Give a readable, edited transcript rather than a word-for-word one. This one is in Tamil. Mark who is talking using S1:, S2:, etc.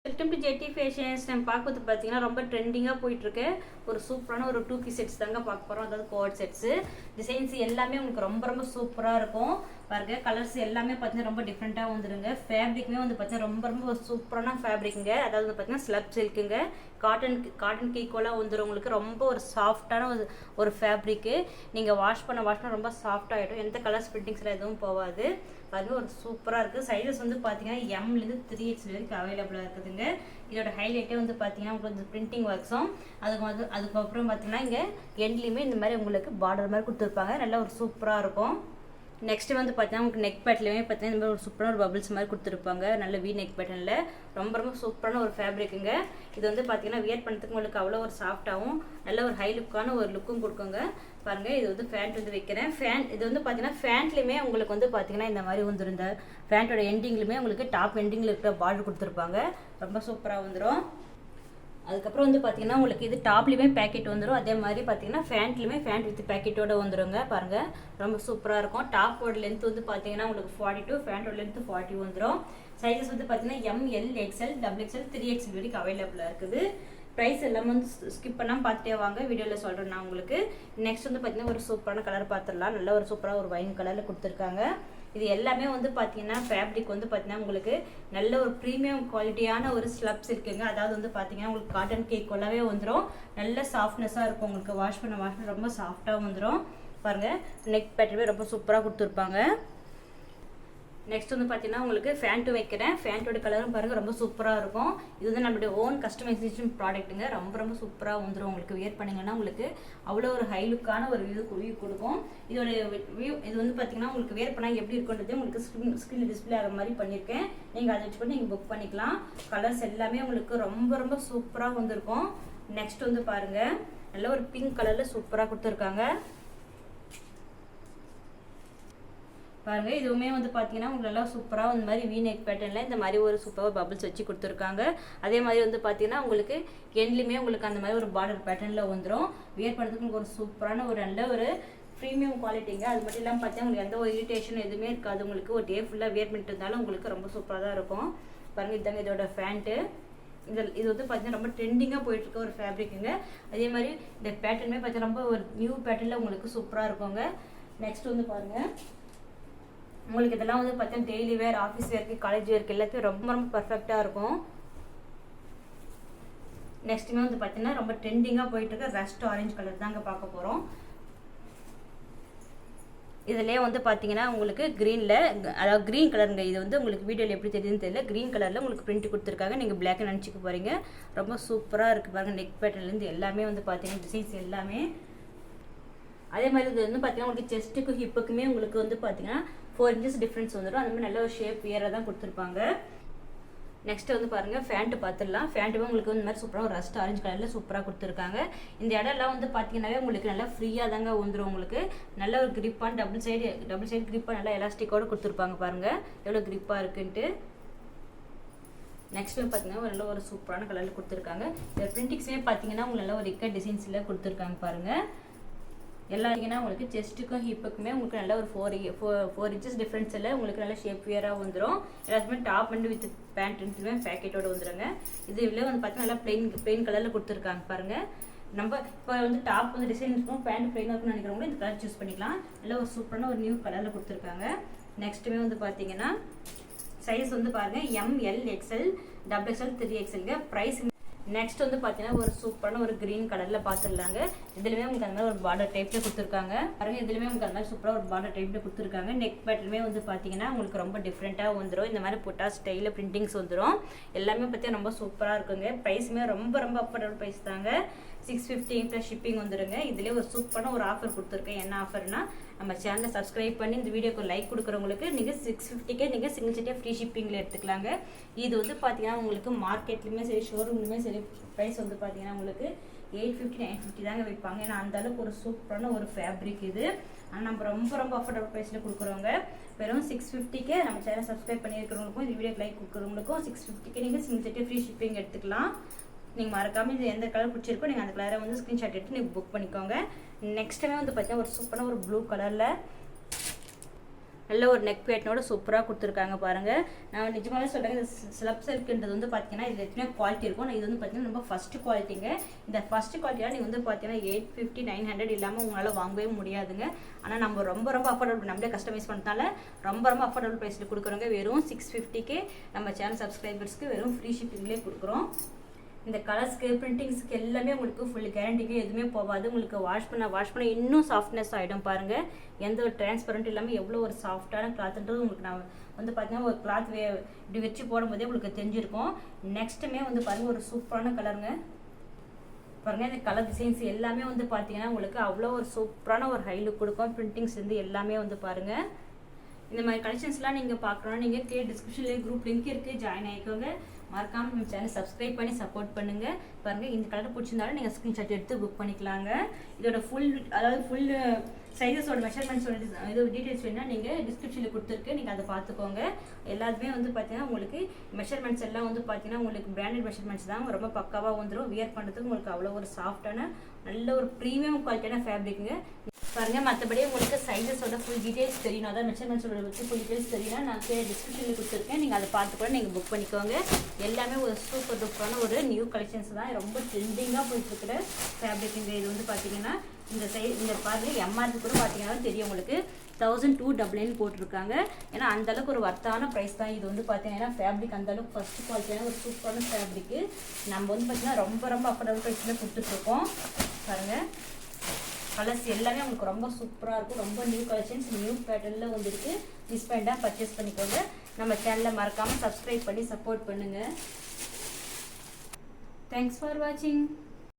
S1: Welcome to ஜெட்டி fashions. நம்ம பார்க்குறது பார்த்தீங்கன்னா ரொம்ப ட்ரெண்டிங்காக போயிட்டுருக்கு. ஒரு சூப்பரான ஒரு 2 பீஸ் செட்ஸ் தாங்க பார்க்க போகிறோம். அதாவது கோட் செட்ஸு டிசைன்ஸ் எல்லாமே உங்களுக்கு ரொம்ப ரொம்ப சூப்பராக இருக்கும். பாருங்க, கலர்ஸ் எல்லாமே பார்த்தீங்கன்னா ரொம்ப டிஃப்ரெண்ட்டாக வந்துடுங்க. ஃபேப்ரிக்குமே வந்து பார்த்தீங்கன்னா ரொம்ப ரொம்ப ஒரு சூப்பரான ஃபேப்ரிக்குங்க. அதாவது வந்து பார்த்தீங்கன்னா ஸ்லப் சில்க்குங்க. காட்டன் ஈக்குவலாக வந்துடும். உங்களுக்கு ரொம்ப ஒரு சாஃப்டான ஒரு ஃபேப்ரிக்கு. நீங்கள் வாஷ் பண்ண ரொம்ப சாஃப்டாகிடும். எந்த கலர் ஸ்பிரிட்டிங்ஸில் எதுவும் போகாது. பாருங்க, ஒரு சூப்பராக இருக்குது. சைஸஸ் வந்து பார்த்தீங்கன்னா எம்லேருந்து 3X வரைக்கும் அவைலபிளாக இருக்குதுங்க. இதோட ஹைலைட்டே வந்து பார்த்தீங்கன்னா உங்களுக்கு பிரிண்டிங் ஒர்க்ஸும் அதுக்கப்புறம் பார்த்தீங்கன்னா இங்கே எண்ட்லேயுமே இந்த மாதிரி உங்களுக்கு பார்டர் மாதிரி கொடுத்துருப்பாங்க. நல்லா ஒரு சூப்பராக இருக்கும். நெக்ஸ்ட் வந்து பார்த்தீங்கன்னா உங்களுக்கு நெக் பேட்லேயுமே பார்த்தீங்கன்னா இந்த மாதிரி ஒரு சூப்பரான ஒரு பபிள்ஸ் மாதிரி கொடுத்துருப்பாங்க. நல்ல வி நெக் பேட்டர்னில் ரொம்ப ரொம்ப சூப்பரான ஒரு ஃபேப்ரிக்குங்க. இது வந்து பார்த்தீங்கன்னா வியர் பண்ணுறதுக்கு உங்களுக்கு அவ்வளோ ஒரு சாஃப்டாகவும் நல்ல ஒரு ஹை லுக்கான ஒரு லுக்கும் கொடுக்குங்க. பாருங்கள், இது வந்து ஃபேண்ட் வந்து வைக்கிறேன். இது வந்து பார்த்தீங்கன்னா ஃபேண்ட்லேயுமே உங்களுக்கு வந்து பார்த்தீங்கன்னா இந்த மாதிரி வந்துடும். இந்த ஃபேண்ட்டோட எண்டிங்லையுமே உங்களுக்கு டாப் எண்டிங்கில் இருக்கிற பார்டர் கொடுத்துருப்பாங்க. ரொம்ப சூப்பராக வந்துடும். அதுக்கப்புறம் வந்து பார்த்தீங்கன்னா உங்களுக்கு இது டாப்லேயுமே பேக்கெட் வந்துடும். அதே மாதிரி பார்த்தீங்கன்னா ஃபேண்ட்லேயுமே ஃபேண்ட் வித் பேக்கெட்டோட வந்துடுங்க. பாருங்கள், ரொம்ப சூப்பராக இருக்கும். டாப்போட லென்த் வந்து பார்த்தீங்கன்னா உங்களுக்கு 42, ஃபேண்டோட லென்த் 40 வந்துடும். சைஸஸ் வந்து பார்த்தீங்கன்னா ML, XL, XXL, 3XL வரைக்கும் அவைலபிளாக இருக்குது. ப்ரைஸ் எல்லாமே வந்து ஸ்கிப் பண்ணாமல் பார்த்துட்டே வாங்க. வீடியோவில் சொல்கிறேன் நான் உங்களுக்கு. நெக்ஸ்ட் வந்து பார்த்தீங்கன்னா ஒரு சூப்பரான கலர் பார்த்துடலாம். நல்ல ஒரு சூப்பராக ஒரு வைன் கலரில் கொடுத்துருக்காங்க. இது எல்லாமே வந்து பார்த்தீங்கன்னா ஃபேப்ரிக் வந்து பார்த்தீங்கன்னா உங்களுக்கு நல்ல ஒரு ப்ரீமியம் குவாலிட்டியான ஒரு ஸ்லப்ஸ் இருக்குங்க. அதாவது வந்து பார்த்தீங்கன்னா உங்களுக்கு காட்டன் கேக் கொள்ளவே வந்துடும். நல்ல சாஃப்ட்னஸாக இருக்கும். உங்களுக்கு வாஷ் பண்ண ரொம்ப சாஃப்டாக வந்துடும். பாருங்கள், நெக் பேட்டர்மே ரொம்ப சூப்பராக கொடுத்துருப்பாங்க. நெக்ஸ்ட் வந்து பார்த்தீங்கன்னா உங்களுக்கு ஃபேண்ட்டு வைக்கிறேன். ஃபேண்ட்டோட கலரும் பாருங்கள் ரொம்ப சூப்பராக இருக்கும். இது வந்து நம்மளுடைய ஓன் கஸ்டமைசேஷன் ப்ராடக்ட்டுங்க. ரொம்ப ரொம்ப சூப்பராக வந்துடும். உங்களுக்கு வியர் பண்ணிங்கன்னா உங்களுக்கு அவ்வளோ ஒரு ஹை லுக்கான ஒரு வியூ கொடுக்கும். இதோட வியூ இது வந்து பார்த்தீங்கன்னா உங்களுக்கு வியர் பண்ணால் எப்படி இருக்குன்றது உங்களுக்கு ஸ்க்ரீன் டிஸ்பிளே ஆகிற மாதிரி பண்ணியிருக்கேன். நீங்கள் அதை வச்சு பண்ணி நீங்கள் புக் பண்ணிக்கலாம். கலர்ஸ் எல்லாமே உங்களுக்கு ரொம்ப ரொம்ப சூப்பராக வந்திருக்கும். நெக்ஸ்ட் வந்து பாருங்கள், நல்ல ஒரு பிங்க் கலரில் சூப்பராக கொடுத்துருக்காங்க. பாருங்க, இதுவுமே வந்து பார்த்தீங்கன்னா உங்களுக்கு நல்லா சூப்பராக இந்த மாதிரி வி நெக் பேட்டர்னில் இந்த மாதிரி ஒரு சூப்பராக பபிள்ஸ் வச்சு கொடுத்துருக்காங்க. அதே மாதிரி வந்து பார்த்தீங்கன்னா உங்களுக்கு எண்ட்லேயுமே உங்களுக்கு அந்த மாதிரி ஒரு பார்டர் பேட்டர்னில் வந்துடும். வியர் பண்ணுறதுக்கு உங்களுக்கு ஒரு சூப்பரான ஒரு நல்ல ஒரு ப்ரீமியம் குவாலிட்டிங்க. அது மட்டும் இல்லாமல் பார்த்தீங்கன்னா உங்களுக்கு எந்த ஒரு இரிட்டேஷன் எதுவுமே இருக்காது. உங்களுக்கு ஒரு டே ஃபுல்லாக வியர் பண்ணிட்டு இருந்தாலும் உங்களுக்கு ரொம்ப சூப்பராக தான் இருக்கும். பாருங்கள், இதுதாங்க இதோட ஃபேண்ட்டு. இது வந்து பார்த்தீங்கன்னா ரொம்ப ட்ரெண்டிங்காக போயிட்டுருக்க ஒரு ஃபேப்ரிக்குங்க. அதே மாதிரி இந்த பேட்டர்னுமே பார்த்தீங்கன்னா ரொம்ப ஒரு நியூ பேட்டர்னில் உங்களுக்கு சூப்பராக இருக்குங்க. நெக்ஸ்ட் வந்து பாருங்கள், உங்களுக்கு இதெல்லாம் வந்து பார்த்தீங்கன்னா டெய்லி வேர், ஆஃபீஸ் வேர்க்கு, காலேஜ் வேர்க்கு எல்லாத்தையும் ரொம்ப ரொம்ப பர்ஃபெக்டாக இருக்கும். நெக்ஸ்ட்டுமே வந்து பார்த்தீங்கன்னா ரொம்ப ட்ரெண்டிங்காக போயிட்டு இருக்க ரஸ்ட் ஆரஞ்சு கலர் தாங்க பார்க்க போகிறோம். இதிலே வந்து பார்த்தீங்கன்னா உங்களுக்கு க்ரீனில், அதாவது க்ரீன் கலருங்க. இது வந்து உங்களுக்கு வீடியோவில் எப்படி தெரியுதுன்னு தெரியல. க்ரீன் கலரில் உங்களுக்கு பிரிண்ட் கொடுத்துருக்காங்க. நீங்கள் பிளாக் நினச்சிக்க போகிறீங்க. ரொம்ப சூப்பராக இருக்குது பாருங்கள். நெக் பேட்டர்லேருந்து எல்லாமே வந்து பார்த்தீங்கன்னா டிசைன்ஸ் எல்லாமே. அதே மாதிரி இது வந்து பார்த்தீங்கன்னா உங்களுக்கு செஸ்ட்டுக்கும் ஹிப்புக்குமே உங்களுக்கு வந்து பார்த்தீங்கன்னா 4 inches டிஃப்ரென்ஸ் வந்துடும். அந்த மாதிரி நல்ல ஒரு ஷேப் வேறாக தான் கொடுத்துருப்பாங்க. நெக்ஸ்ட் வந்து பாருங்கள், ஃபேண்ட்டு பார்த்துடலாம். ஃபேண்ட்டுமே உங்களுக்கு இந்த மாதிரி சூப்பராக ஒரு ரஸ்ட் ஆரஞ்சு கலரில் சூப்பராக கொடுத்துருக்காங்க. இந்த இடம்லாம் வந்து பார்த்தீங்கன்னாவே உங்களுக்கு நல்லா ஃப்ரீயாக தாங்க வந்துடும். உங்களுக்கு நல்ல ஒரு கிரிப்பான டபுள் சைடு கிரிப்பாக நல்லா எலாஸ்டிக்கோடு கொடுத்துருப்பாங்க. பாருங்கள் எவ்வளோ கிரிப்பாக இருக்குன்ட்டு. நெக்ஸ்ட் பார்த்தீங்கன்னா நல்ல ஒரு சூப்பரான கலரில் கொடுத்துருக்காங்க. இந்த பிரிண்டிங்ஸுமே பார்த்தீங்கன்னா உங்களுக்கு நல்ல ஒரு இக்க டிசைன்ஸில் கொடுத்துருக்காங்க. பாருங்கள், எல்லாருக்குன்னா உங்களுக்கு செஸ்ட்டுக்கும் ஹிப்புக்குமே உங்களுக்கு நல்ல ஒரு 4 inches டிஃப்ரென்ஸில் உங்களுக்கு நல்ல ஷேப் வியராக வந்துடும். எல்லாத்துக்குமே டாப் அண்ட் வித் பேண்ட் ரெண்டுமே பேக்கெட்டோடு வந்துடுங்க. இதுல வந்து பார்த்தீங்கன்னா நல்லா பிளெயின் கலரில் கொடுத்துருக்காங்க. பாருங்கள், நம்ம இப்போ வந்து டாப் வந்து டிசைன் இருக்கும், பேண்ட் பிளெயினாக இருக்குன்னு நினைக்கிறவங்க இந்த கலர் சூஸ் பண்ணிக்கலாம். நல்ல ஒரு சூப்பரான ஒரு நியூ கலரில் கொடுத்துருக்காங்க. நெக்ஸ்ட்டுமே வந்து பார்த்தீங்கன்னா சைஸ் வந்து பாருங்கள் ML, XL, XXL, 3XLங்க. ப்ரைஸ் நெக்ஸ்ட் வந்து பார்த்தீங்கன்னா ஒரு சூப்பரான ஒரு க்ரீன் கலரில் பார்த்துடலாங்க. இதுலையுமே உங்களுக்கு அந்த மாதிரி ஒரு பார்டர் டைப்பில் கொடுத்துருக்காங்க. பாருங்க, இதுலையுமே உங்களுக்கு அந்த மாதிரி சூப்பராக ஒரு பார்டர் டைப்பில் கொடுத்துருக்காங்க. நெக் பேட்டர்மே வந்து பார்த்தீங்கன்னா உங்களுக்கு ரொம்ப டிஃப்ரெண்ட்டாக வந்துடும். இந்த மாதிரி புட்டா ஸ்டைலில் பிரிண்டிங்ஸ் வந்துடும். எல்லாமே பார்த்தீங்கன்னா ரொம்ப சூப்பராக இருக்குங்க. ப்ரைஸுமே ரொம்ப ரொம்ப அஃபோர்டபுள் ப்ரைஸ் தாங்க. 650 ப்ளஸ் ஷிப்பிங் வந்துடுங்க. இதிலே ஒரு சூப்பரான ஒரு ஆஃபர் கொடுத்துருக்கேன். என்ன ஆஃபர்னா, நம்ம சேனலை சப்ஸ்கிரைப் பண்ணி இந்த வீடியோக்கு லைக் கொடுக்குறவங்களுக்கு நீங்கள் 650க்கே நீங்கள் சிங்கிள் செட்டே ஃப்ரீ ஷிப்பிங்கில் எடுத்துக்கலாங்க. இது வந்து பார்த்தீங்கன்னா உங்களுக்கு மார்க்கெட்லையுமே சரி, ஷோரூம்லையுமே சரி, ப்ரைஸ் வந்து பார்த்தீங்கன்னா உங்களுக்கு 850, 950 தாங்க வைப்பாங்க. ஏன்னா அந்த அளவுக்கு ஒரு சூப்பரான ஒரு ஃபேப்ரிக் இது. ஆனால் நம்ம ரொம்ப ரொம்ப அஃபோர்டபுள் ப்ரைஸில் கொடுக்குறோங்க. வெறும் 650க்கே நம்ம சேனல் சப்ஸ்கிரைப் பண்ணியிருக்கிறவங்களுக்கும் இந்த வீடியோக்கு லைக் கொடுக்குறவங்களுக்கும் 650க்கே நீங்கள் சிங்கிள் செட்டே ஃப்ரீ ஷிப்பிங் எடுத்துக்கலாம். நீங்கள் மறக்காமல் இது எந்த கலர் பிடிச்சிருக்கோ நீங்கள் அந்த கலரை வந்து ஸ்க்ரீன்ஷாட் எடுத்து நீங்கள் புக் பண்ணிக்கோங்க. நெக்ஸ்ட்டுமே வந்து பார்த்தீங்கன்னா ஒரு சூப்பரான ஒரு ப்ளூ கலரில் நல்ல ஒரு நெக் பேட்டனோட சூப்பராக கொடுத்துருக்காங்க பாருங்கள். நான் நிஜமாவே சொல்கிறேன், இந்த ஸ்லப் சில்க்ன்றது வந்து பார்த்தீங்கன்னா இது எத்தனை குவாலிட்டி இருக்கும். இது வந்து பார்த்தீங்கன்னா ரொம்ப ஃபஸ்ட்டு குவாலிட்டிங்க. இந்த ஃபஸ்ட்டு குவாலிட்டியாக நீங்கள் வந்து பார்த்தீங்கன்னா 850 900 இல்லாமல் உங்களால் வாங்கவே முடியாதுங்க. ஆனால் நம்ம ரொம்ப அஃபோர்டபுள், நம்மளே கஸ்டமைஸ் பண்ணதால ரொம்ப அஃபோர்டபுள் ப்ரைஸில் கொடுக்குறோங்க. வெறும் 650க்கு நம்ம சேனல் சப்ஸ்கிரைபர்ஸ்க்கு வெறும் ஃப்ரீ ஷிப்பிங்லேயே கொடுக்குறோம். இந்த கலர்ஸ்க்கு பிரிண்டிங்ஸ்க்கு எல்லாமே உங்களுக்கு ஃபுல் கேரண்டிக்கு எதுவுமே போகாது. உங்களுக்கு வாஷ் பண்ண இன்னும் சாஃப்ட்னஸ் ஆகிடும் பாருங்கள். எந்த ஒரு டிரான்ஸ்பரண்ட் இல்லாமல் எவ்வளோ ஒரு சாஃப்டான கிளாத்ன்றது உங்களுக்கு நான் வந்து பார்த்தீங்கன்னா ஒரு கிளாத் இப்படி வச்சு போடும்போதே உங்களுக்கு தெரிஞ்சிருக்கும். நெக்ஸ்ட்டுமே வந்து பாருங்கள் ஒரு சூப்பரான கலருங்க பாருங்கள். இந்த கலர் டிசைன்ஸ் எல்லாமே வந்து பார்த்தீங்கன்னா உங்களுக்கு அவ்வளோ ஒரு சூப்பரான ஒரு ஹை லுக் கொடுக்கும். பிரிண்டிங்ஸ் வந்து எல்லாமே வந்து பாருங்கள். இந்த மாதிரி கலெக்ஷன்ஸ்லாம் நீங்கள் பார்க்கணுன்னா நீங்கள் டிஸ்கிரிப்ஷன்லேயே குரூப் லிங்க் இருக்குது, ஜாயின் ஆகிக்கோங்க. மறக்காமல் நம்ம சேனல் சப்ஸ்கிரைப் பண்ணி சப்போர்ட் பண்ணுங்கள். பாருங்கள் இந்த கலர் பிடிச்சிருந்தாலும் நீங்கள் ஸ்க்ரீன்ஷாட் எடுத்து புக் பண்ணிக்கலாங்க. இதோட ஃபுல் சைஸஸோட மெஷர்மெண்ட்ஸோட இது டீட்டெயில்ஸ் வேணுன்னா நீங்கள் டிஸ்கிரிப்ஷனில் கொடுத்துருக்கு, நீங்கள் அதை பார்த்துக்கோங்க. எல்லாத்துமே வந்து பார்த்தீங்கன்னா உங்களுக்கு மெஷர்மெண்ட்ஸ் எல்லாம் வந்து பார்த்தீங்கன்னா உங்களுக்கு பிராண்டட் மெஷர்மெண்ட்ஸ் தான் ரொம்ப பக்காவாக வந்துடும். வியர் பண்ணுறதுக்கு உங்களுக்கு அவ்வளோ ஒரு சாஃப்டான நல்ல ஒரு ப்ரீமியம் குவாலிட்டியான ஃபேப்ரிக்குங்க பாருங்கள். மற்றபடி உங்களுக்கு சைஸஸோட ஃபுல் டீட்டெயில்ஸ் தெரியணும், அதான் மெஷர்மெண்ட்ஸோட வச்சு ஃபுல் டீட்டெயில்ஸ் தெரியணும். நான் டிஸ்கிரிப்ஷனில் கொடுத்துருக்கேன், நீங்கள் அதை பார்த்து கூட நீங்கள் புக் பண்ணிக்கோங்க. எல்லாமே ஒரு சூப்பர் டூப்பரான ஒரு நியூ கலெக்ஷன்ஸ் தான். ரொம்ப ட்ரெண்டிங்காக போயிட்டுருக்கிற ஃபேப்ரிக்குங்க. இது வந்து பார்த்தீங்கன்னா இந்த பாருங்கள் எம்ஆர்பி கூட பார்த்தீங்கன்னா தெரியும் உங்களுக்கு 1299 போட்டிருக்காங்க. ஏன்னா அந்தளவுக்கு ஒரு வர்த்தான ப்ரைஸ் தான் இது வந்து பார்த்தீங்கன்னா ஃபேப்ரிக் அந்தளவுக்கு ஃபஸ்ட் குவாலிட்டியான ஒரு சூப்பரான ஃபேப்ரிக்கு நம்ம வந்து பார்த்தீங்கன்னா ரொம்ப அஃபோர்டபுள் ப்ரைஸில் கொடுத்துட்ருக்கோம் பாருங்கள். கலர்ஸ் எல்லாமே உங்களுக்கு ரொம்ப சூப்பராக இருக்கும். ரொம்ப நியூ கலெக்ஷன்ஸ் நியூ பேட்டர்னில் வந்துருக்கு. மிஸ் பண்ணிட்டா பர்ச்சேஸ் பண்ணிக்கோங்க. நம்ம சேனலை மறக்காமல் சப்ஸ்கிரைப் பண்ணி சப்போர்ட் பண்ணுங்கள். தேங்க்ஸ் ஃபார் வாட்சிங்.